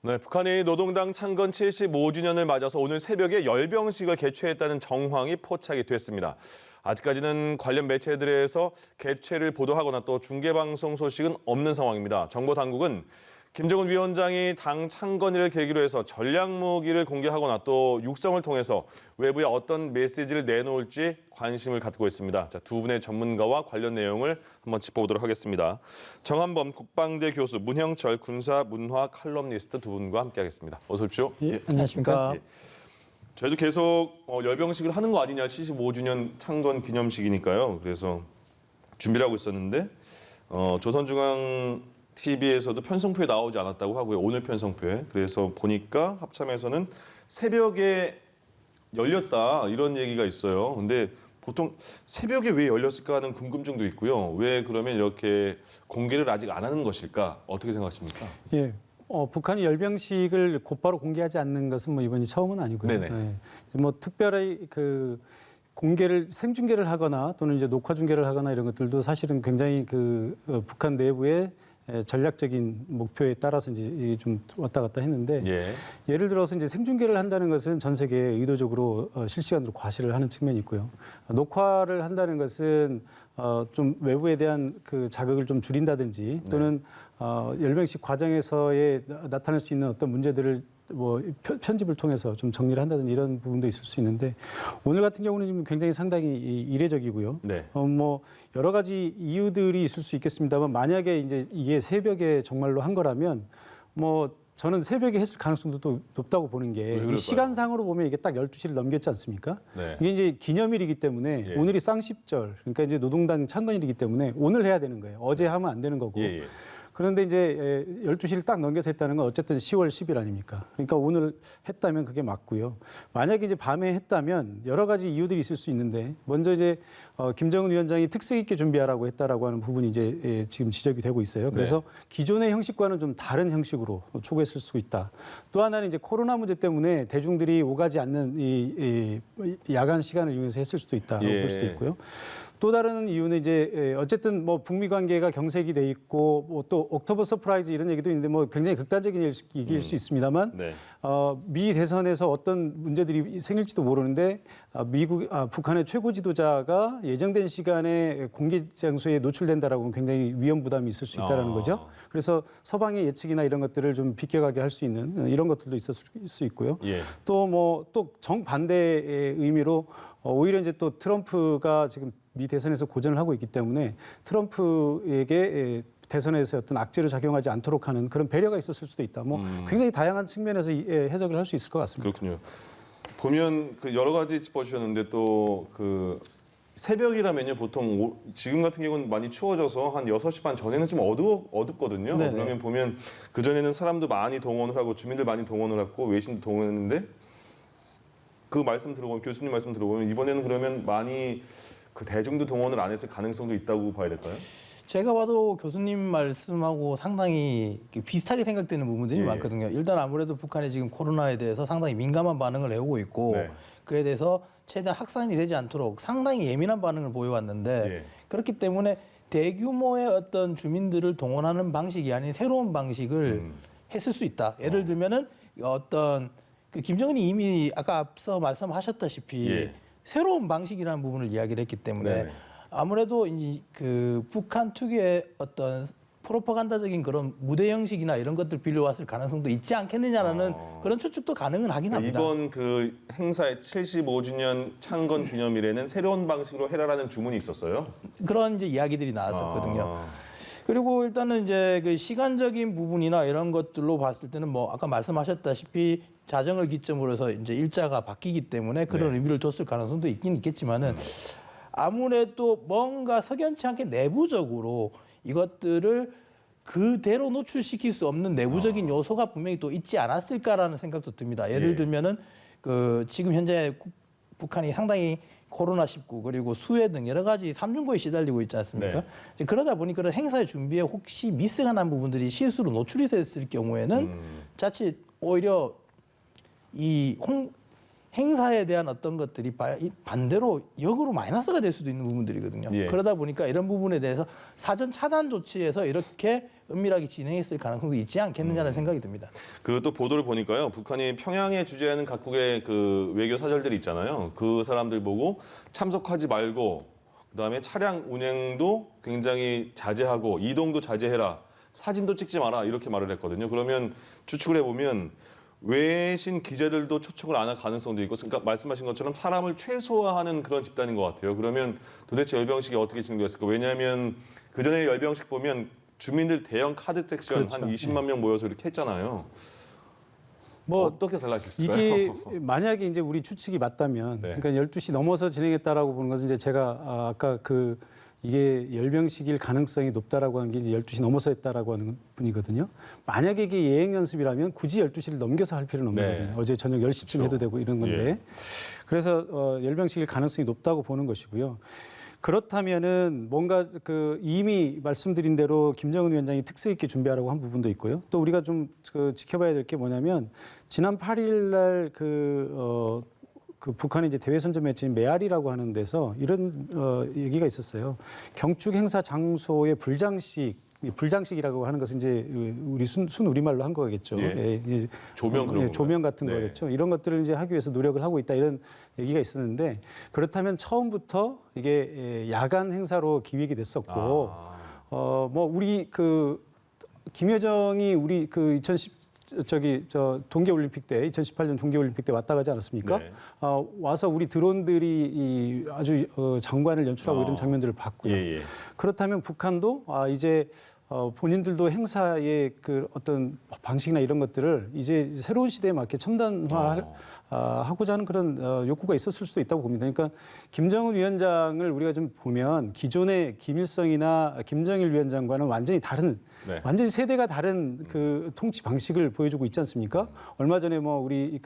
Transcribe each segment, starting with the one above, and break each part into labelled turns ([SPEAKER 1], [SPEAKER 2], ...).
[SPEAKER 1] 네, 북한이 노동당 창건 75주년을 맞아서 오늘 새벽에 열병식을 개최했다는 정황이 포착이 됐습니다. 아직까지는 관련 매체들에서 개최를 보도하거나 또 중계방송 소식은 없는 상황입니다. 정보 당국은 김정은 위원장이 당 창건일을 계기로 해서 전략무기를 공개하거나 또 육성을 통해서 외부에 어떤 메시지를 내놓을지 관심을 갖고 있습니다. 자, 두 분의 전문가와 관련 내용을 한번 짚어보도록 하겠습니다. 정한범 국방대 교수, 문형철 군사문화 칼럼니스트 두 분과 함께하겠습니다. 어서 오십시오.
[SPEAKER 2] 예, 안녕하십니까.
[SPEAKER 1] 저희도 계속 열병식을 하는 거 아니냐, 75주년 창건 기념식이니까요. 그래서 준비를 하고 있었는데 조선중앙 TV에서도 편성표에 나오지 않았다고 하고요. 오늘 편성표에. 그래서 보니까 합참에서는 새벽에 열렸다 이런 얘기가 있어요. 근데 보통 새벽에 왜 열렸을까 하는 궁금증도 있고요. 왜 그러면 이렇게 공개를 아직 안 하는 것일까? 어떻게 생각하십니까?
[SPEAKER 2] 예. 북한이 열병식을 곧바로 공개하지 않는 것은 뭐 이번이 처음은 아니고요.
[SPEAKER 1] 네네.
[SPEAKER 2] 예. 뭐 특별히 그 공개를 생중계를 하거나 또는 이제 녹화 중계를 하거나 이런 것들도 사실은 굉장히 북한 내부의 전략적인 목표에 따라서 이제 좀 왔다 갔다 했는데 예를 들어서 이제 생중계를 한다는 것은 전 세계에 의도적으로 실시간으로 과시를 하는 측면이 있고요. 녹화를 한다는 것은 좀 외부에 대한 그 자극을 좀 줄인다든지 또는 열병식 과정에서의 나타날 수 있는 어떤 문제들을 뭐 편집을 통해서 좀 정리를 한다든지 이런 부분도 있을 수 있는데 오늘 같은 경우는 지금 굉장히 상당히 이례적이고요.
[SPEAKER 1] 네.
[SPEAKER 2] 뭐 여러 가지 이유들이 있을 수 있겠습니다만 만약에 이제 이게 새벽에 정말로 한 거라면 뭐 저는 새벽에 했을 가능성도 또 높다고 보는 게 이 시간상으로 보면 이게 딱 12시를 넘겼지 않습니까?
[SPEAKER 1] 네.
[SPEAKER 2] 이게 이제 기념일이기 때문에 오늘이 쌍십절 그러니까 이제 노동당 창건일이기 때문에 오늘 해야 되는 거예요. 어제 하면 안 되는 거고. 그런데 이제 12시를 딱 넘겨서 했다는 건 어쨌든 10월 10일 아닙니까? 그러니까 오늘 했다면 그게 맞고요. 만약에 이제 밤에 했다면 여러 가지 이유들이 있을 수 있는데 먼저 이제 김정은 위원장이 특색 있게 준비하라고 했다라고 하는 부분이 이제 지금 지적이 되고 있어요. 그래서 기존의 형식과는 좀 다른 형식으로 추구했을 수 있다. 또 하나는 이제 코로나 문제 때문에 대중들이 오가지 않는 이 야간 시간을 이용해서 했을 수도 있다고 볼 수도 있고요. 또 다른 이유는 이제 어쨌든 뭐 북미 관계가 경색이 돼 있고 뭐 또 옥토버 서프라이즈 이런 얘기도 있는데 뭐 굉장히 극단적인 얘기일 수 있습니다만 미 대선에서 어떤 문제들이 생길지도 모르는데 북한의 최고 지도자가 예정된 시간에 공개 장소에 노출된다라고 하면 굉장히 위험 부담이 있을 수 있다라는 거죠. 그래서 서방의 예측이나 이런 것들을 좀 비껴가게 할 수 있는 이런 것들도 있을 수 있고요. 또 뭐 또 정반대의 의미로 오히려 이제 또 트럼프가 지금 미 대선에서 고전을 하고 있기 때문에 트럼프에게 대선에서 어떤 악재로 작용하지 않도록 하는 그런 배려가 있었을 수도 있다. 뭐 굉장히 다양한 측면에서 해석을 할 수 있을 것 같습니다.
[SPEAKER 1] 그렇군요. 보면 그 여러 가지 짚어주셨는데 또 그 새벽이라면요 보통 지금 같은 경우는 많이 추워져서 한 6시 반 전에는 좀 어둡거든요.
[SPEAKER 2] 네네.
[SPEAKER 1] 그러면 보면 그 전에는 사람도 많이 동원을 하고 주민들 많이 동원을 했고 외신도 동원했는데 그 말씀 들어보면 교수님 말씀 들어보면 이번에는 그러면 많이 그 대중도 동원을 안 했을 가능성도 있다고 봐야 될까요?
[SPEAKER 3] 제가 봐도 교수님 말씀하고 상당히 비슷하게 생각되는 부분들이 많거든요. 일단 아무래도 북한이 지금 코로나에 대해서 상당히 민감한 반응을 해오고 있고 그에 대해서 최대한 확산이 되지 않도록 상당히 예민한 반응을 보여왔는데 그렇기 때문에 대규모의 어떤 주민들을 동원하는 방식이 아닌 새로운 방식을 했을 수 있다. 예를 들면은 어떤 그 김정은이 이미 아까 앞서 말씀하셨다시피 새로운 방식이라는 부분을 이야기를 했기 때문에 아무래도 이제 그 북한 특유의 어떤 프로파간다적인 그런 무대 형식이나 이런 것들 빌려왔을 가능성도 있지 않겠느냐라는 그런 추측도 가능은 하긴 합니다.
[SPEAKER 1] 이번 그 행사의 75주년 창건 기념일에는 새로운 방식으로 해라라는 주문이 있었어요.
[SPEAKER 3] 그런 이제 이야기들이 나왔었거든요. 그리고 일단은 이제 그 시간적인 부분이나 이런 것들로 봤을 때는 뭐 아까 말씀하셨다시피 자정을 기점으로 해서 이제 일자가 바뀌기 때문에 그런 의미를 뒀을 가능성도 있긴 있겠지만은 아무래도 뭔가 석연치 않게 내부적으로 이것들을 그대로 노출시킬 수 없는 내부적인 요소가 분명히 또 있지 않았을까라는 생각도 듭니다. 예를 들면은 그 지금 현재 북한이 상당히 코로나19 그리고 수해 등 여러 가지 삼중고에 시달리고 있지 않습니까? 그러다 보니 그런 행사의 준비에 혹시 미스가 난 부분들이 실수로 노출이 됐을 경우에는 자칫 오히려 이 행사에 대한 어떤 것들이 반대로 역으로 마이너스가 될 수도 있는 부분들이거든요.
[SPEAKER 1] 예.
[SPEAKER 3] 그러다 보니까 이런 부분에 대해서 사전 차단 조치에서 이렇게 은밀하게 진행했을 가능성도 있지 않겠느냐는 생각이 듭니다.
[SPEAKER 1] 그또 보도를 보니까요. 북한이 평양에 주재하는 각국의 그 외교 사절들이 있잖아요. 그 사람들 보고 참석하지 말고 그다음에 차량 운행도 굉장히 자제하고 이동도 자제해라. 사진도 찍지 마라. 이렇게 말을 했거든요. 그러면 추측을 해보면 외신 기자들도 초청을 안 할 가능성도 있고, 그러니까 말씀하신 것처럼 사람을 최소화하는 그런 집단인 것 같아요. 그러면 도대체 열병식이 어떻게 진행됐을까? 왜냐하면 그 전에 열병식 보면 주민들 대형 카드 섹션
[SPEAKER 2] 그렇죠.
[SPEAKER 1] 한 20만 명 모여서 이렇게 했잖아요.
[SPEAKER 2] 뭐
[SPEAKER 1] 어떻게 달라졌을까요?
[SPEAKER 2] 이게 만약에 이제 우리 추측이 맞다면,
[SPEAKER 1] 네.
[SPEAKER 2] 그러니까 12시 넘어서 진행했다라고 보는 것은 이제 제가 아까 그 이게 열병식일 가능성이 높다라고 하는 게 이제 12시 넘어서 했다라고 하는 분이거든요. 만약에 이게 예행 연습이라면 굳이 12시를 넘겨서 할 필요는 없는
[SPEAKER 1] 네.
[SPEAKER 2] 거거든요. 어제 저녁 10시쯤
[SPEAKER 1] 그렇죠.
[SPEAKER 2] 해도 되고 이런 건데.
[SPEAKER 1] 예.
[SPEAKER 2] 그래서 열병식일 가능성이 높다고 보는 것이고요. 그렇다면은 뭔가 그 이미 말씀드린 대로 김정은 위원장이 특색 있게 준비하라고 한 부분도 있고요. 또 우리가 좀 그 지켜봐야 될 게 뭐냐면 지난 8일 날 그 북한의 이제 대외 선전 매체인 메아리라고 하는 데서 이런 얘기가 있었어요. 경축 행사 장소의 불장식이라고 하는 것은 이제 우리 순 우리말로 한 거겠죠.
[SPEAKER 1] 예.
[SPEAKER 2] 예,
[SPEAKER 1] 조명 그런
[SPEAKER 2] 조명 같은
[SPEAKER 1] 네.
[SPEAKER 2] 거겠죠. 이런 것들을 이제 하기 위해서 노력을 하고 있다 이런 얘기가 있었는데 그렇다면 처음부터 이게 야간 행사로 기획이 됐었고 뭐 우리 그 김여정이 우리 그 2018년 동계올림픽 때 왔다 가지 않았습니까?
[SPEAKER 1] 네.
[SPEAKER 2] 와서 우리 드론들이 아주 장관을 연출하고 이런 장면들을 봤고요.
[SPEAKER 1] 예, 예.
[SPEAKER 2] 그렇다면 북한도 이제 본인들도 행사의 그 어떤 방식이나 이런 것들을 이제 새로운 시대에 맞게 첨단화하고자 하는 그런 욕구가 있었을 수도 있다고 봅니다. 그러니까 김정은 위원장을 우리가 좀 보면 기존의 김일성이나 김정일 위원장과는 완전히 다른
[SPEAKER 1] 네.
[SPEAKER 2] 완전히 세대가 다른 그 통치 방식을 보여주고 있지 않습니까? 얼마 전에 뭐 우리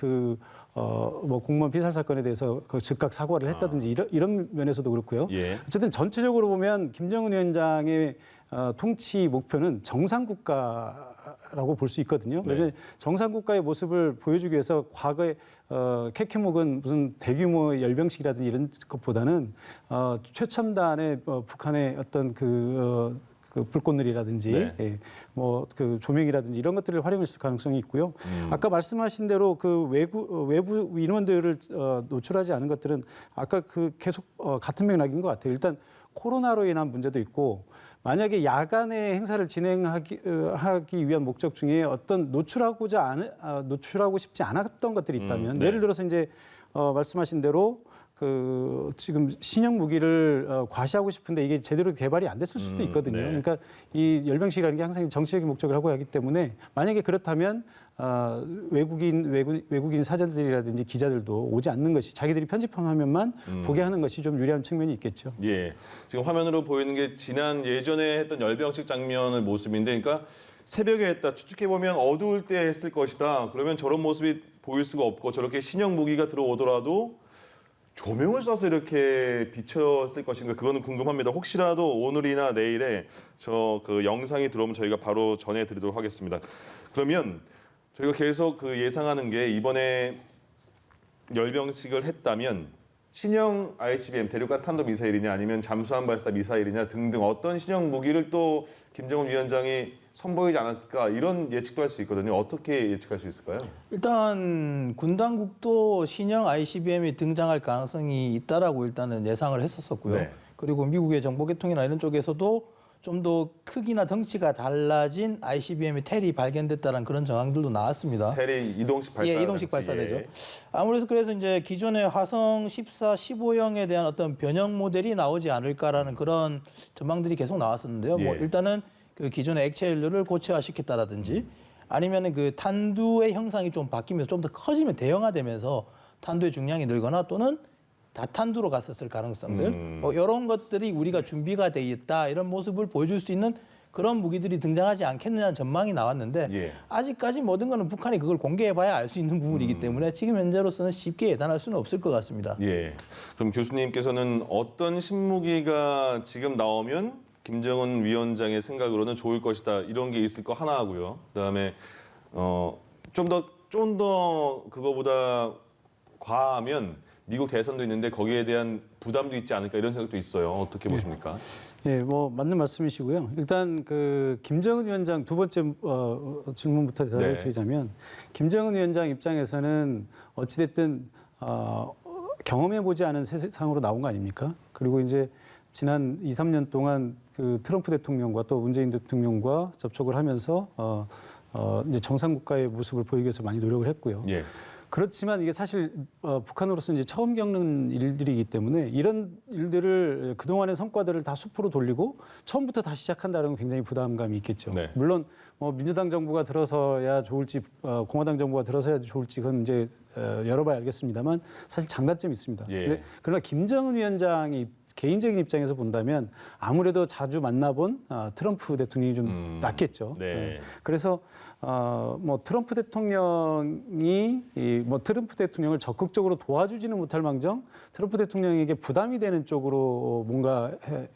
[SPEAKER 2] 뭐 공무원 피살 사건에 대해서 그 즉각 사과를 했다든지 이런 면에서도 그렇고요.
[SPEAKER 1] 예.
[SPEAKER 2] 어쨌든 전체적으로 보면 김정은 위원장의 통치 목표는 정상국가라고 볼 수 있거든요.
[SPEAKER 1] 네.
[SPEAKER 2] 왜냐하면 정상국가의 모습을 보여주기 위해서 과거에 캐캐묵은 무슨 대규모 열병식이라든지 이런 것보다는 최첨단의 북한의 어떤 그 불꽃놀이라든지
[SPEAKER 1] 네.
[SPEAKER 2] 뭐 그 조명이라든지 이런 것들을 활용했을 가능성이 있고요. 아까 말씀하신 대로 그 외부 인원들을 노출하지 않은 것들은 아까 그 계속 같은 맥락인 것 같아요. 일단 코로나로 인한 문제도 있고 만약에 야간에 행사를 진행하기 위한 목적 중에 어떤 노출하고 싶지 않았던 것들이 있다면
[SPEAKER 1] 네.
[SPEAKER 2] 예를 들어서 이제 말씀하신 대로 그 지금 신형 무기를 과시하고 싶은데 이게 제대로 개발이 안 됐을 수도 있거든요.
[SPEAKER 1] 네.
[SPEAKER 2] 그러니까 이 열병식이라는 게 항상 정치적인 목적을 하고 하기 때문에 만약에 그렇다면 외국인 사전들이라든지 기자들도 오지 않는 것이 자기들이 편집한 화면만 보게 하는 것이 좀 유리한 측면이 있겠죠.
[SPEAKER 1] 예. 지금 화면으로 보이는 게 지난 예전에 했던 열병식 장면의 모습인데, 그러니까 새벽에 했다. 추측해 보면 어두울 때 했을 것이다. 그러면 저런 모습이 보일 수가 없고 저렇게 신형 무기가 들어오더라도 조명을 쏴서 이렇게 비쳤을 것인가 그거는 궁금합니다. 혹시라도 오늘이나 내일에 저 그 영상이 들어오면 저희가 바로 전해드리도록 하겠습니다. 그러면 저희가 계속 그 예상하는 게 이번에 열병식을 했다면 신형 ICBM 대륙간 탄도 미사일이냐 아니면 잠수함 발사 미사일이냐 등등 어떤 신형 무기를 또 김정은 위원장이 선보이지 않았을까 이런 예측도 할 수 있거든요. 어떻게 예측할 수 있을까요?
[SPEAKER 3] 일단 군 당국도 신형 ICBM이 등장할 가능성이 있다라고 일단은 예상을 했었었고요.
[SPEAKER 1] 네.
[SPEAKER 3] 그리고 미국의 정보계통이나 이런 쪽에서도 좀 더 크기나 덩치가 달라진 ICBM이 텔이 발견됐다는 그런 정황들도 나왔습니다.
[SPEAKER 1] 텔이 이동식 발사.
[SPEAKER 3] 예, 이동식 발사되죠. 아무래도 그래서 이제 기존의 화성 14, 15형에 대한 어떤 변형 모델이 나오지 않을까라는 그런 전망들이 계속 나왔었는데요. 뭐
[SPEAKER 1] 예.
[SPEAKER 3] 일단은 그 기존의 액체 연료를 고체화시켰다라든지 아니면은 그 탄두의 형상이 좀 바뀌면서 좀 더 커지면 대형화되면서 탄두의 중량이 늘거나 또는 다탄두로 갔었을 가능성들 이런 것들이 우리가 준비가 돼 있다 이런 모습을 보여줄 수 있는 그런 무기들이 등장하지 않겠느냐는 전망이 나왔는데
[SPEAKER 1] 예.
[SPEAKER 3] 아직까지 모든 거는 북한이 그걸 공개해봐야 알 수 있는 부분이기 때문에 지금 현재로서는 쉽게 예단할 수는 없을 것 같습니다.
[SPEAKER 1] 예. 그럼 교수님께서는 어떤 신무기가 지금 나오면 김정은 위원장의 생각으로는 좋을 것이다 이런 게 있을 거 하나 하고요. 그다음에 좀 더 그거보다 과하면 미국 대선도 있는데 거기에 대한 부담도 있지 않을까 이런 생각도 있어요. 어떻게 보십니까?
[SPEAKER 2] 예, 뭐 맞는 말씀이시고요. 일단 그 김정은 위원장 두 번째 질문부터 대답을
[SPEAKER 1] 네.
[SPEAKER 2] 드리자면 김정은 위원장 입장에서는 어찌됐든 경험해보지 않은 세상으로 나온 거 아닙니까? 그리고 이제 지난 2, 3년 동안 그 트럼프 대통령과 또 문재인 대통령과 접촉을 하면서 이제 정상국가의 모습을 보이기 위해서 많이 노력을 했고요.
[SPEAKER 1] 예.
[SPEAKER 2] 그렇지만 이게 사실 북한으로서 이제 처음 겪는 일들이기 때문에 이런 일들을 그동안의 성과들을 다 수포로 돌리고 처음부터 다시 시작한다는 건 굉장히 부담감이 있겠죠.
[SPEAKER 1] 네.
[SPEAKER 2] 물론 민주당 정부가 들어서야 좋을지 공화당 정부가 들어서야 좋을지 그건 이제 열어봐야 알겠습니다만 사실 장단점이 있습니다.
[SPEAKER 1] 예.
[SPEAKER 2] 그러나 김정은 위원장이 개인적인 입장에서 본다면 아무래도 자주 만나본 트럼프 대통령이 좀 낫겠죠.
[SPEAKER 1] 네.
[SPEAKER 2] 그래서 트럼프 대통령이 트럼프 대통령을 적극적으로 도와주지는 못할 망정 트럼프 대통령에게 부담이 되는 쪽으로 뭔가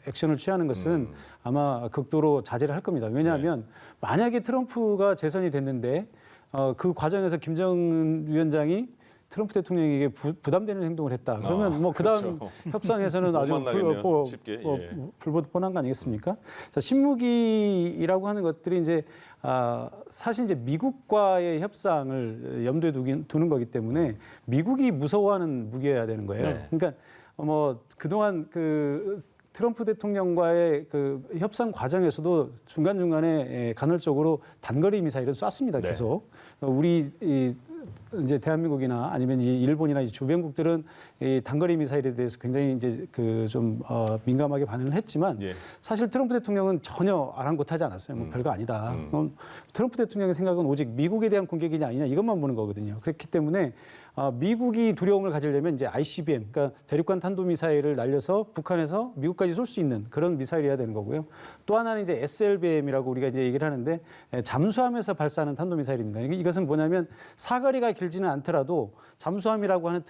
[SPEAKER 2] 액션을 취하는 것은 아마 극도로 자제를 할 겁니다. 왜냐하면 만약에 트럼프가 재선이 됐는데 그 과정에서 김정은 위원장이 트럼프 대통령에게 부담되는 행동을 했다. 그러면 그다음
[SPEAKER 1] 그렇죠.
[SPEAKER 2] 협상에서는 아주
[SPEAKER 1] 만나겠네요. 쉽게,
[SPEAKER 2] 불보듯 뻔한 거 아니겠습니까? 자, 신무기라고 하는 것들이 이제 사실 이제 미국과의 협상을 염두에 두는 거기 때문에 미국이 무서워하는 무기여야 되는 거예요.
[SPEAKER 1] 네.
[SPEAKER 2] 그러니까 그동안 그 트럼프 대통령과의 그 협상 과정에서도 중간중간에 간헐적으로 단거리 미사일을 쐈습니다. 계속. 우리 이제 대한민국이나 아니면 이 일본이나 이 주변국들은 이 단거리 미사일에 대해서 굉장히 이제 그 좀 민감하게 반응을 했지만 사실 트럼프 대통령은 전혀 아랑곳하지 않았어요. 별거 아니다. 트럼프 대통령의 생각은 오직 미국에 대한 공격이냐 아니냐 이것만 보는 거거든요. 그렇기 때문에 미국이 두려움을 가지려면 이제 ICBM, 그러니까 대륙간 탄도미사일을 날려서 북한에서 미국까지 쏠 수 있는 그런 미사일이어야 되는 거고요. 또 하나는 이제 SLBM이라고 우리가 이제 얘기를 하는데 잠수함에서 발사하는 탄도미사일입니다. 이것은 뭐냐면 사거리가 길지는 않더라도 잠수함이라고 하는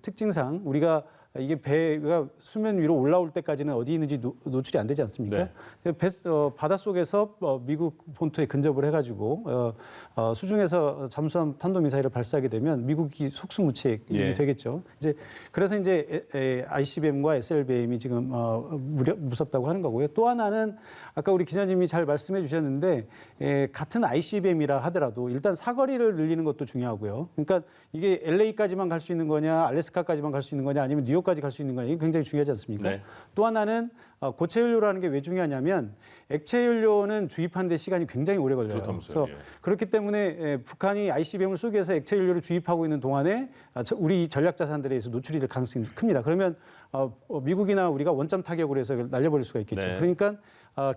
[SPEAKER 2] 특징상 우리가 이게 배가 수면 위로 올라올 때까지는 어디 있는지 노출이 안 되지 않습니까? 네. 바닷속에서 미국 본토에 근접을 해가지고 수중에서 잠수함 탄도미사일을 발사하게 되면 미국이 속수무책이 되겠죠. 이제 그래서 이제 ICBM과 SLBM이 지금 무섭다고 하는 거고요. 또 하나는 아까 우리 기자님이 잘 말씀해 주셨는데 같은 ICBM이라 하더라도 일단 사거리를 늘리는 것도 중요하고요. 그러니까 이게 LA까지만 갈 수 있는 거냐, 알래스카까지만 갈 수 있는 거냐, 아니면 뉴욕까지 갈 수 있는 거냐, 이게 굉장히 중요하지 않습니까? 네. 또 하나는 고체 연료라는 게 왜 중요하냐면 액체 연료는 주입하는 데 시간이 굉장히 오래 걸려요. 그래서 그렇기 때문에 북한이 ICBM을 쏘기 위해서 액체 연료를 주입하고 있는 동안에 우리 전략 자산들에 의해서 노출이 될 가능성이 큽니다. 그러면 미국이나 우리가 원점 타격으로 해서 날려버릴 수가 있겠죠. 그러니까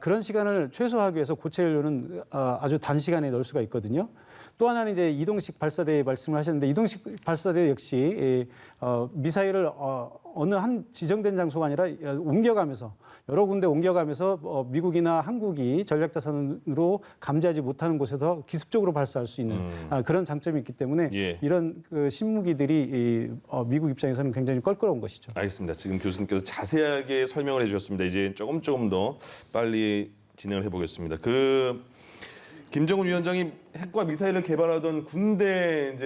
[SPEAKER 2] 그런 시간을 최소화하기 위해서 고체 연료는 아주 단시간에 넣을 수가 있거든요. 또 하나는 이제 이동식 발사대 말씀을 하셨는데 이동식 발사대 역시 미사일을 어느 한 지정된 장소가 아니라 옮겨가면서 여러 군데 옮겨가면서 미국이나 한국이 전략자산으로 감지하지 못하는 곳에서 기습적으로 발사할 수 있는 그런 장점이 있기 때문에 이런 그 신무기들이 미국 입장에서는 굉장히 껄끄러운 것이죠.
[SPEAKER 1] 알겠습니다. 지금 교수님께서 자세하게 설명을 해주셨습니다. 이제 조금 더 빨리 진행을 해보겠습니다. 김정은 위원장이 핵과 미사일을 개발하던 군대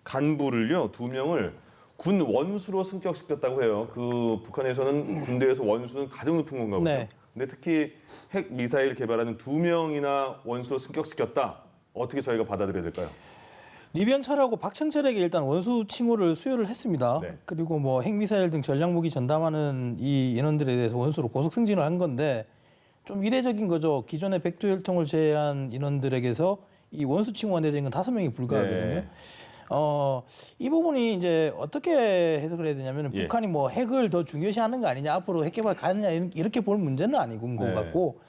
[SPEAKER 1] 간부를요 2명을 군 원수로 승격시켰다고 해요. 그 북한에서는 군대에서 원수는 가장 높은 건가 보죠.
[SPEAKER 3] 네.
[SPEAKER 1] 근데 특히 핵 미사일 개발하는 2명이나 원수로 승격시켰다. 어떻게 저희가 받아들여야 될까요?
[SPEAKER 3] 리변철하고 박청철에게 일단 원수 칭호를 수여를 했습니다. 그리고 핵미사일 등 전략무기 전담하는 이 인원들에 대해서 원수로 고속 승진을 한 건데 좀 이례적인 거죠. 기존의 백두혈통을 제외한 인원들에게서 이 원수 칭호가 내려진 건 5명이 불과하거든요. 이 부분이 이제 어떻게 해석을 해야 되냐면 북한이 핵을 더 중요시하는 거 아니냐, 앞으로 핵 개발 가느냐 이렇게 볼 문제는 아닌 것 같고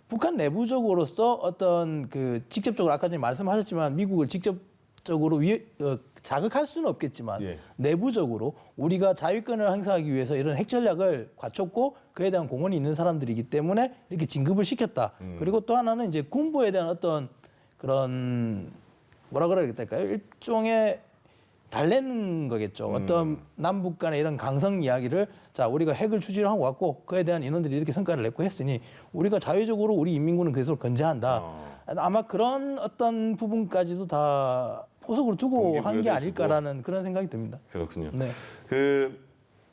[SPEAKER 3] 북한 내부적으로서 어떤 직접적으로 아까 전에 말씀하셨지만 미국을 직접적으로 자극할 수는 없겠지만 내부적으로 우리가 자위권을 행사하기 위해서 이런 핵 전략을 갖췄고 그에 대한 공헌이 있는 사람들이기 때문에 이렇게 진급을 시켰다. 그리고 또 하나는 이제 군부에 대한 어떤 그런 뭐라 그래야 될까요? 일종의 달래는 거겠죠. 어떤 남북 간의 이런 강성 이야기를 자 우리가 핵을 추진하고 왔고 그에 대한 인원들이 이렇게 성과를 냈고 했으니 우리가 자유적으로 우리 인민군은 계속 건재한다. 아마 그런 어떤 부분까지도 다 포석으로 두고
[SPEAKER 1] 동기부여도
[SPEAKER 3] 한 게
[SPEAKER 1] 해주고.
[SPEAKER 3] 아닐까라는 그런 생각이 듭니다.
[SPEAKER 1] 그렇군요.
[SPEAKER 3] 네.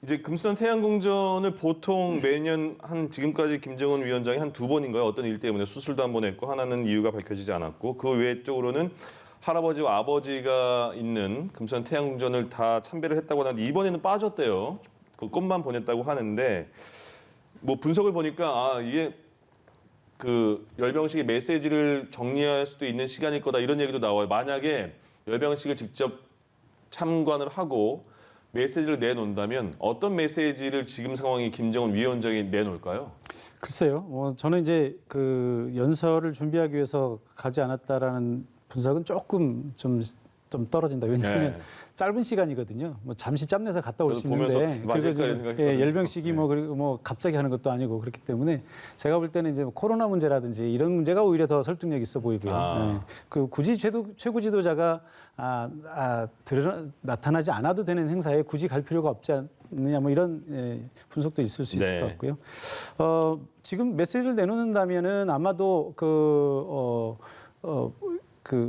[SPEAKER 1] 이제 금수산 태양궁전을 보통 매년 한 지금까지 김정은 위원장이 한 2번인가요? 어떤 일 때문에 수술도 한 번 했고 하나는 이유가 밝혀지지 않았고 그 외 쪽으로는 할아버지와 아버지가 있는 금수산 태양궁전을 다 참배를 했다고 하는데 이번에는 빠졌대요. 그 꽃만 보냈다고 하는데 뭐 분석을 보니까 이게 그 열병식의 메시지를 정리할 수도 있는 시간일 거다 이런 얘기도 나와요. 만약에 열병식을 직접 참관을 하고 메시지를 내놓는다면 어떤 메시지를 지금 상황에 김정은 위원장이 내놓을까요?
[SPEAKER 2] 글쎄요. 저는 이제 그 연설을 준비하기 위해서 가지 않았다라는 분석은 조금 좀 떨어진다. 왜냐하면
[SPEAKER 1] 네.
[SPEAKER 2] 짧은 시간이거든요. 뭐 잠시 짬내서 갔다 올 수
[SPEAKER 1] 저도 보면서
[SPEAKER 2] 있는데
[SPEAKER 1] 맞을까
[SPEAKER 2] 그리고
[SPEAKER 1] 이런 생각했거든요.
[SPEAKER 2] 열병식이 뭐 그리고 뭐 갑자기 하는 것도 아니고 그렇기 때문에 제가 볼 때는 이제 뭐 코로나 문제라든지 이런 문제가 오히려 더 설득력 있어 보이고요. 그 굳이 최고 지도자가 나타나지 않아도 되는 행사에 굳이 갈 필요가 없지 않느냐 뭐 이런 분석도 있을 수 있을
[SPEAKER 1] 네.
[SPEAKER 2] 것 같고요. 지금 메시지를 내놓는다면은 아마도 그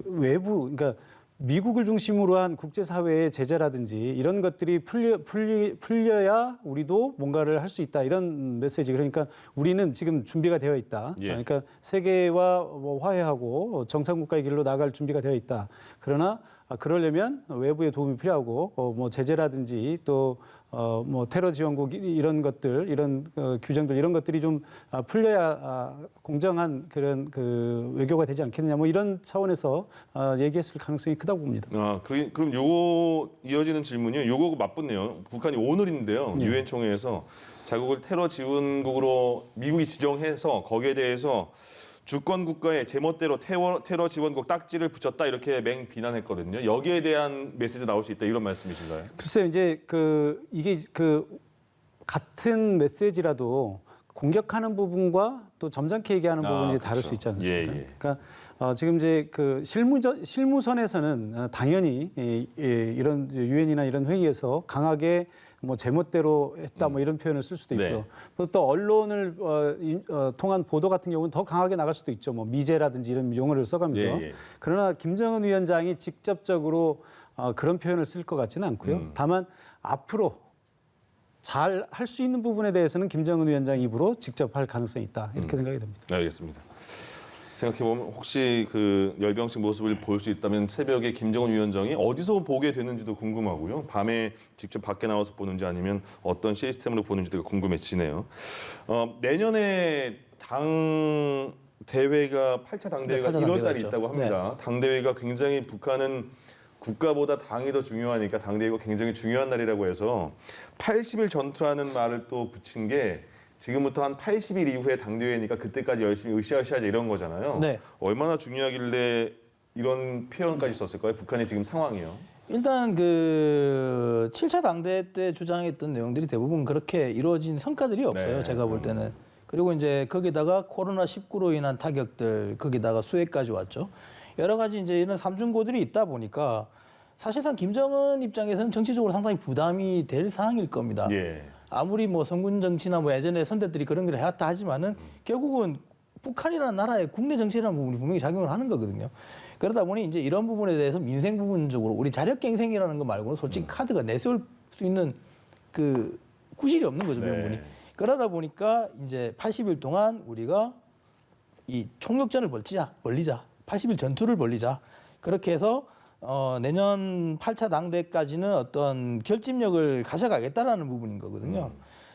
[SPEAKER 2] 외부 그러니까 미국을 중심으로 한 국제사회의 제재라든지 이런 것들이 풀려야 우리도 뭔가를 할 수 있다 이런 메시지. 그러니까 우리는 지금 준비가 되어 있다.
[SPEAKER 1] 예.
[SPEAKER 2] 그러니까 세계와 뭐 화해하고 정상국가의 길로 나갈 준비가 되어 있다. 그러나 그러려면 외부의 도움이 필요하고 뭐 제재라든지 또 뭐 테러 지원국 이런 것들 이런 규정들 이런 것들이 좀 풀려야 공정한 그런 그 외교가 되지 않겠느냐 뭐 이런 차원에서 얘기했을 가능성이 크다고 봅니다.
[SPEAKER 1] 그럼 요거 이어지는 질문이요. 요거 맞붙네요. 북한이 오늘인데요. 유엔 총회에서 자국을 테러 지원국으로 미국이 지정해서 거기에 대해서 주권 국가에 제멋대로 테러 지원국 딱지를 붙였다 이렇게 맹 비난했거든요. 여기에 대한 메시지 나올 수 있다 이런 말씀이신가요?
[SPEAKER 2] 글쎄요, 이제 이게 같은 메시지라도 공격하는 부분과 또 점잖게 얘기하는 부분이 다를
[SPEAKER 1] 그렇죠.
[SPEAKER 2] 수 있지 않습니까?
[SPEAKER 1] 예.
[SPEAKER 2] 그러니까 지금 이제 그 실무선에서는 당연히 이런 유엔이나 이런 회의에서 강하게 뭐 제멋대로 했다 뭐 이런 표현을 쓸 수도 있고요.
[SPEAKER 1] 네.
[SPEAKER 2] 그리고 또 언론을 통한 보도 같은 경우는 더 강하게 나갈 수도 있죠. 뭐 미제라든지 이런 용어를 써가면서.
[SPEAKER 1] 예.
[SPEAKER 2] 그러나 김정은 위원장이 직접적으로 그런 표현을 쓸 것 같지는 않고요. 다만 앞으로 잘 할 수 있는 부분에 대해서는 김정은 위원장 입으로 직접 할 가능성이 있다 이렇게 생각이 됩니다.
[SPEAKER 1] 알겠습니다. 생각해보면 혹시 그 열병식 모습을 볼 수 있다면 새벽에 김정은 위원장이 어디서 보게 되는지도 궁금하고요. 밤에 직접 밖에 나와서 보는지 아니면 어떤 시스템으로 보는지도 궁금해지네요. 내년에 당 대회가 8차 당대회가 1월 달에 있다고 합니다. 당대회가 굉장히 북한은 국가보다 당이 더 중요하니까 당대회가 굉장히 중요한 날이라고 해서 80일 전투라는 말을 또 붙인 게 지금부터 한 80일 이후에 당대회니까 그때까지 열심히 으쌰으쌰하자 이런 거잖아요.
[SPEAKER 3] 네.
[SPEAKER 1] 얼마나 중요하길래 이런 표현까지 썼을까요? 북한의 지금 상황이요.
[SPEAKER 3] 일단 그 7차 당대회 때 주장했던 내용들이 대부분 그렇게 이루어진 성과들이 없어요.
[SPEAKER 1] 네.
[SPEAKER 3] 제가 볼 때는. 그리고 이제 거기다가 코로나19로 인한 타격들, 거기다가 수해까지 왔죠. 여러 가지 이제 이런 삼중고들이 있다 보니까 사실상 김정은 입장에서는 정치적으로 상당히 부담이 될 사항일 겁니다.
[SPEAKER 1] 예.
[SPEAKER 3] 아무리 뭐 성군 정치나 뭐 예전에 선대들이 그런 걸 해왔다 하지만은 결국은 북한이라는 나라의 국내 정치라는 부분이 분명히 작용을 하는 거거든요. 그러다 보니 이제 이런 부분에 대해서 민생 부분적으로 우리 자력갱생이라는 거 말고는 솔직히 카드가 내세울 수 있는 그 구실이 없는 거죠, 명분이. 그러다 보니까 이제 80일 동안 우리가 이 총력전을 벌리자. 80일 전투를 벌리자. 그렇게 해서 내년 8차 당대까지는 어떤 결집력을 가져가겠다라는 부분인 거거든요.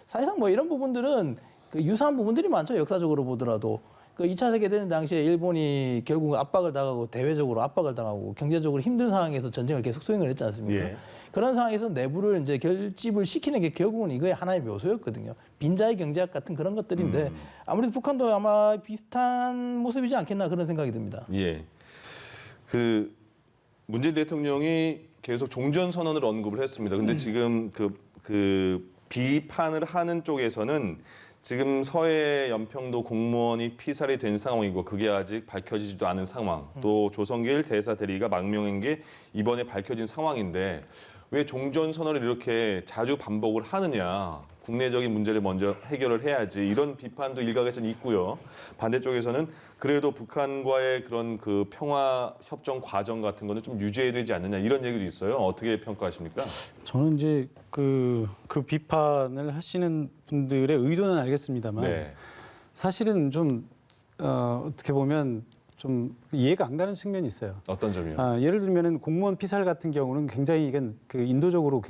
[SPEAKER 3] 사실상 뭐 이런 부분들은 그 유사한 부분들이 많죠. 역사적으로 보더라도. 그 2차 세계대전 당시에 일본이 결국 압박을 당하고 대외적으로 압박을 당하고 경제적으로 힘든 상황에서 전쟁을 계속 수행을 했지 않습니까?
[SPEAKER 1] 예.
[SPEAKER 3] 그런 상황에서 내부를 이제 결집을 시키는 게 결국은 이거의 하나의 묘소였거든요. 빈자의 경제학 같은 그런 것들인데 아무래도 북한도 아마 비슷한 모습이지 않겠나 그런 생각이 듭니다.
[SPEAKER 1] 예. 그 문재인 대통령이 계속 종전 선언을 언급을 했습니다. 근데 지금 그 비판을 하는 쪽에서는 지금 서해 연평도 공무원이 피살이 된 상황이고 그게 아직 밝혀지지도 않은 상황. 또 조성길 대사 대리가 망명한 게 이번에 밝혀진 상황인데 왜 종전 선언을 이렇게 자주 반복을 하느냐. 국내적인 문제를 먼저 해결을 해야지 이런 비판도 일각에서는 있고요. 반대쪽에서는 그래도 북한과의 그런 그 평화 협정 과정 같은 거는 좀 유지해야 되지 않느냐 이런 얘기도 있어요. 어떻게 평가하십니까?
[SPEAKER 2] 저는 이제 그 비판을 하시는 분들의 의도는 알겠습니다만
[SPEAKER 1] 네.
[SPEAKER 2] 사실은 좀 어떻게 보면 좀 이해가 안 가는 측면이 있어요.
[SPEAKER 1] 어떤 점이요?
[SPEAKER 2] 예를 들면은 공무원 피살 같은 경우는 굉장히 이건 그 인도적으로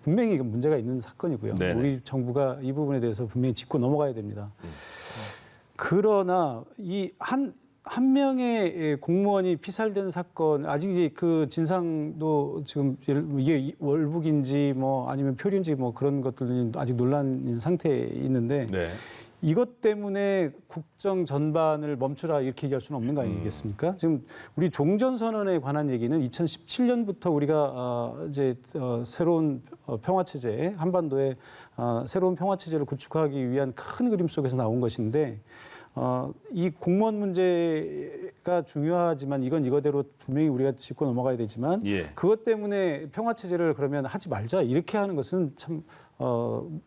[SPEAKER 2] 분명히 이건 문제가 있는 사건이고요.
[SPEAKER 1] 네네.
[SPEAKER 2] 우리 정부가 이 부분에 대해서 분명히 짚고 넘어가야 됩니다. 그러나 이 한 명의 공무원이 피살된 사건 아직 이제 그 진상도 지금 이게 월북인지 뭐 아니면 표류인지 뭐 그런 것들은 아직 논란인 상태에 있는데
[SPEAKER 1] 네.
[SPEAKER 2] 이것 때문에 국정 전반을 멈추라 이렇게 얘기할 수는 없는 거 아니겠습니까? 지금 우리 종전선언에 관한 얘기는 2017년부터 우리가 이제 새로운 평화 체제, 한반도에 새로운 평화 체제를 구축하기 위한 큰 그림 속에서 나온 것인데 이 공무원 문제가 중요하지만 이건 이거대로 분명히 우리가 짚고 넘어가야 되지만
[SPEAKER 1] 예.
[SPEAKER 2] 그것 때문에 평화 체제를 그러면 하지 말자 이렇게 하는 것은 참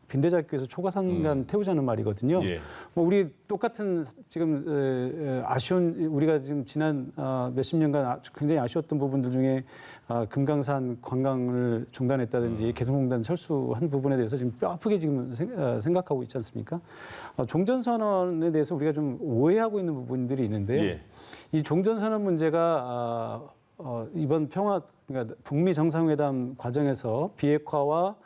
[SPEAKER 2] 빈대잡기에서 초가상간 태우자는 말이거든요.
[SPEAKER 1] 예.
[SPEAKER 2] 뭐 우리 똑같은 지금 아쉬운 우리가 지금 지난 몇십 년간 굉장히 아쉬웠던 부분들 중에 금강산 관광을 중단했다든지 개성공단 철수한 부분에 대해서 지금 뼈 아프게 지금 생각하고 있지 않습니까? 종전선언에 대해서 우리가 좀 오해하고 있는 부분들이 있는데
[SPEAKER 1] 예.
[SPEAKER 2] 이 종전선언 문제가 이번 그러니까 북미 정상회담 과정에서 비핵화와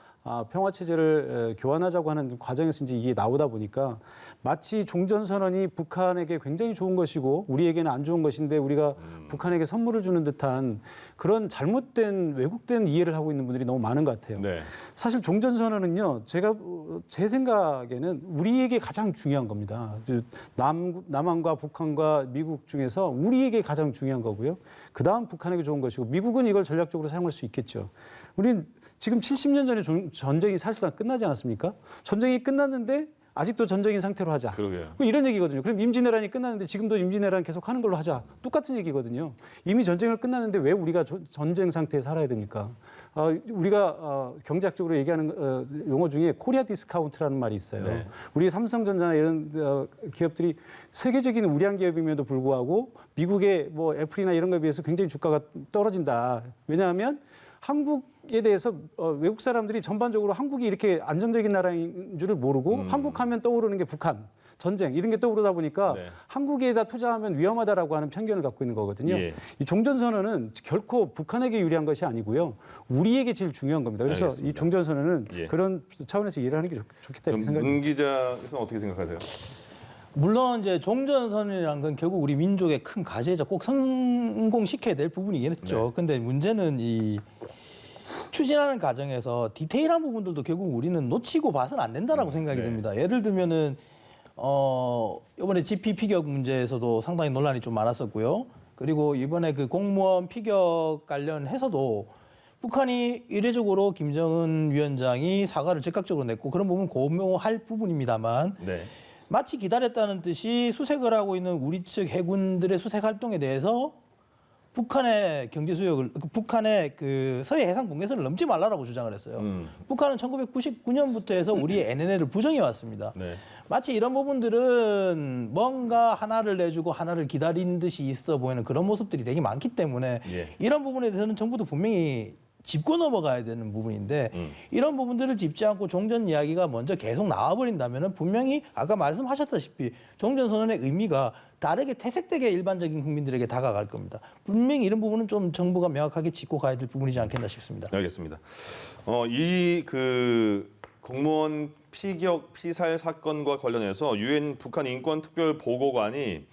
[SPEAKER 2] 평화 체제를 교환하자고 하는 과정에서 이제 이게 나오다 보니까 마치 종전선언이 북한에게 굉장히 좋은 것이고 우리에게는 안 좋은 것인데 우리가 북한에게 선물을 주는 듯한 그런 잘못된 왜곡된 이해를 하고 있는 분들이 너무 많은 것 같아요.
[SPEAKER 1] 네.
[SPEAKER 2] 사실 종전선언은요, 제 생각에는 우리에게 가장 중요한 겁니다. 남한과 북한과 미국 중에서 우리에게 가장 중요한 거고요. 그 다음 북한에게 좋은 것이고 미국은 이걸 전략적으로 사용할 수 있겠죠. 우리는 지금 70년 전에 전쟁이 사실상 끝나지 않았습니까? 전쟁이 끝났는데 아직도 전쟁인 상태로 하자.
[SPEAKER 1] 그러게요.
[SPEAKER 2] 이런 얘기거든요. 그럼 임진왜란이 끝났는데 지금도 임진왜란 계속 하는 걸로 하자. 똑같은 얘기거든요. 이미 전쟁을 끝났는데 왜 우리가 전쟁 상태에 살아야 됩니까? 우리가 경제학적으로 얘기하는 용어 중에 코리아 디스카운트라는 말이 있어요.
[SPEAKER 1] 네.
[SPEAKER 2] 우리 삼성전자나 이런 기업들이 세계적인 우량 기업임에도 불구하고 미국의 뭐 애플이나 이런 거에 비해서 굉장히 주가가 떨어진다. 왜냐하면 한국에 대해서 외국 사람들이 전반적으로 한국이 이렇게 안정적인 나라인 줄을 모르고 한국하면 떠오르는 게 북한, 전쟁 이런 게 떠오르다 보니까
[SPEAKER 1] 네.
[SPEAKER 2] 한국에다 투자하면 위험하다라고 하는 편견을 갖고 있는 거거든요.
[SPEAKER 1] 예.
[SPEAKER 2] 이 종전선언은 결코 북한에게 유리한 것이 아니고요. 우리에게 제일 중요한 겁니다. 그래서
[SPEAKER 1] 알겠습니다.
[SPEAKER 2] 이 종전선언은
[SPEAKER 1] 예.
[SPEAKER 2] 그런 차원에서 이해를 하는 게 좋겠다
[SPEAKER 1] 그럼
[SPEAKER 2] 이렇게 생각합니다.
[SPEAKER 1] 문 기자께서는 어떻게 생각하세요?
[SPEAKER 3] 물론 이제 종전선언이라는 건 결국 우리 민족의 큰 과제이자 꼭 성공시켜야 될 부분이겠죠.
[SPEAKER 1] 네.
[SPEAKER 3] 근데 문제는 이 추진하는 과정에서 디테일한 부분들도 결국 우리는 놓치고 봐서는 안 된다라고 생각이
[SPEAKER 1] 네.
[SPEAKER 3] 듭니다. 예를 들면은 이번에 GP 피격 문제에서도 상당히 논란이 좀 많았었고요. 그리고 이번에 그 공무원 피격 관련해서도 북한이 이례적으로 김정은 위원장이 사과를 즉각적으로 냈고 그런 부분 고묘할 부분입니다만
[SPEAKER 1] 네.
[SPEAKER 3] 마치 기다렸다는 듯이 수색을 하고 있는 우리 측 해군들의 수색 활동에 대해서 북한의 경제 수역을 북한의 그 서해 해상 분계선을 넘지 말라라고 주장을 했어요. 북한은 1999년부터 해서 우리의 NNL을 부정해 왔습니다.
[SPEAKER 1] 네.
[SPEAKER 3] 마치 이런 부분들은 뭔가 하나를 내주고 하나를 기다린 듯이 있어 보이는 그런 모습들이 되게 많기 때문에
[SPEAKER 1] 예.
[SPEAKER 3] 이런 부분에 대해서는 정부도 분명히 짚고 넘어가야 되는 부분인데 이런 부분들을 짚지 않고 종전 이야기가 먼저 계속 나와버린다면 분명히 아까 말씀하셨다시피 종전선언의 의미가 다르게 퇴색되게 일반적인 국민들에게 다가갈 겁니다. 분명히 이런 부분은 좀 정부가 명확하게 짚고 가야 될 부분이지 않겠나 싶습니다.
[SPEAKER 1] 알겠습니다. 이 그 공무원 피격 피살 사건과 관련해서 유엔 북한 인권 특별 보고관이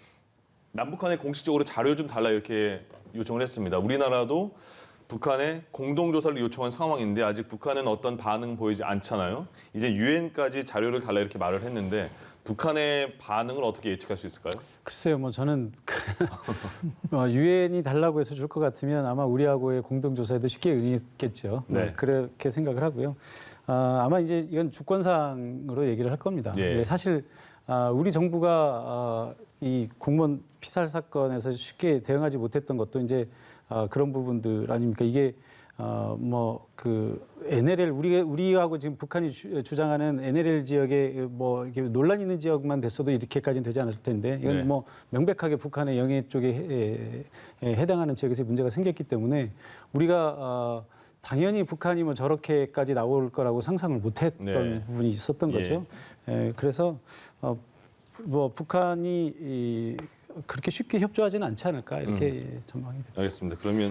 [SPEAKER 1] 남북한에 공식적으로 자료 좀 달라 이렇게 요청을 했습니다. 우리나라도 북한에 공동조사를 요청한 상황인데 아직 북한은 어떤 반응 보이지 않잖아요. 이제 유엔까지 자료를 달라 이렇게 말을 했는데 북한의 반응을 어떻게 예측할 수 있을까요?
[SPEAKER 2] 글쎄요, 뭐 저는 유엔이 달라고 해서 줄 것 같으면 아마 우리하고의 공동조사에도 쉽게 응했겠죠.
[SPEAKER 1] 네.
[SPEAKER 2] 그렇게 생각을 하고요. 아마 이제 이건 주권상으로 얘기를 할 겁니다.
[SPEAKER 1] 예.
[SPEAKER 2] 사실 우리 정부가 이 공무원 피살 사건에서 쉽게 대응하지 못했던 것도 이제 그런 부분들 아닙니까? 이게 뭐 그 NLL 우리하고 지금 북한이 주장하는 NLL 지역에 뭐 이렇게 논란 있는 지역만 됐어도 이렇게까지는 되지 않았을 텐데 이건
[SPEAKER 1] 네.
[SPEAKER 2] 뭐 명백하게 북한의 영해 쪽에 해당하는 지역에서 문제가 생겼기 때문에 우리가 당연히 북한이 뭐 저렇게까지 나올 거라고 상상을 못했던
[SPEAKER 1] 네.
[SPEAKER 2] 부분이 있었던 거죠. 그래서 뭐 북한이 그렇게 쉽게 협조하지는 않지 않을까 이렇게 전망이 됩니다.
[SPEAKER 1] 알겠습니다. 그러면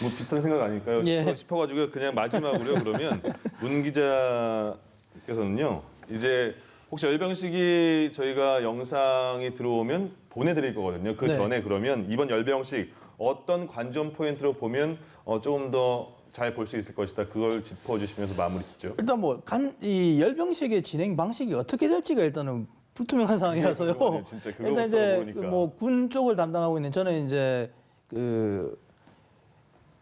[SPEAKER 1] 뭐 비슷한 생각 아닐까요?
[SPEAKER 3] 예.
[SPEAKER 1] 싶어가지고 그냥 마지막으로요. 그러면 문 기자께서는요. 이제 혹시 열병식이 저희가 영상이 들어오면 보내드릴 거거든요. 그
[SPEAKER 3] 네.
[SPEAKER 1] 전에 그러면 이번 열병식 어떤 관전 포인트로 보면 조금 더 잘 볼 수 있을 것이다. 그걸 짚어주시면서 마무리 짓죠.
[SPEAKER 3] 일단 뭐 이 열병식의 진행 방식이 어떻게 될지가 일단은 불투명한 상황이라서요.
[SPEAKER 1] 그거는 진짜 그거부터
[SPEAKER 3] 일단 이제
[SPEAKER 1] 모르니까.
[SPEAKER 3] 뭐 군 쪽을 담당하고 있는 저는 이제 그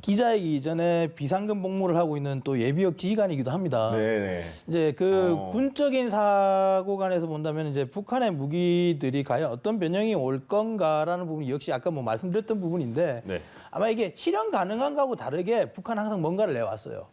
[SPEAKER 3] 기자이기 이전에 비상금 복무를 하고 있는 또 예비역 지휘관이기도 합니다.
[SPEAKER 1] 네네.
[SPEAKER 3] 이제 그 군적인 사고관에서 본다면 이제 북한의 무기들이 과연 어떤 변형이 올 건가라는 부분이 역시 아까 뭐 말씀드렸던 부분인데
[SPEAKER 1] 네.
[SPEAKER 3] 아마 이게 실현 가능한 거하고 다르게 북한은 항상 뭔가를 내왔어요.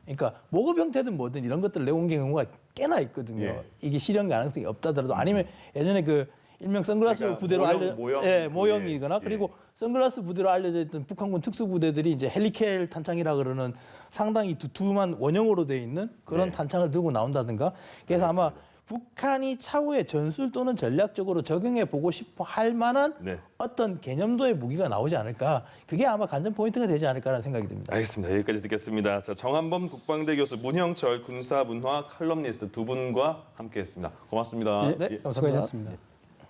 [SPEAKER 3] 그러니까 모급 형태든 뭐든 이런 것들을 내온 경우가 꽤나 있거든요.
[SPEAKER 1] 예.
[SPEAKER 3] 이게 실현 가능성이 없다더라도 아니면 예전에 그 일명 선글라스
[SPEAKER 1] 그러니까
[SPEAKER 3] 부대로 모형이거나
[SPEAKER 1] 예.
[SPEAKER 3] 그리고 선글라스 부대로 알려져 있던 북한군 특수부대들이 이제 헬리켈 탄창이라 그러는 상당히 두툼한 원형으로 돼 있는 그런
[SPEAKER 1] 네.
[SPEAKER 3] 탄창을 들고 나온다든가. 그래서 아마 북한이 차후에 전술 또는 전략적으로 적용해 보고 싶어 할 만한
[SPEAKER 1] 네.
[SPEAKER 3] 어떤 개념도의 무기가 나오지 않을까. 그게 아마 관전 포인트가 되지 않을까라는 생각이 듭니다.
[SPEAKER 1] 알겠습니다. 여기까지 듣겠습니다. 자, 정한범 국방대 교수, 문형철 군사문화 칼럼니스트 두 분과 함께했습니다. 고맙습니다.
[SPEAKER 3] 네,
[SPEAKER 1] 예.
[SPEAKER 3] 감사합니다.
[SPEAKER 2] 수고하셨습니다.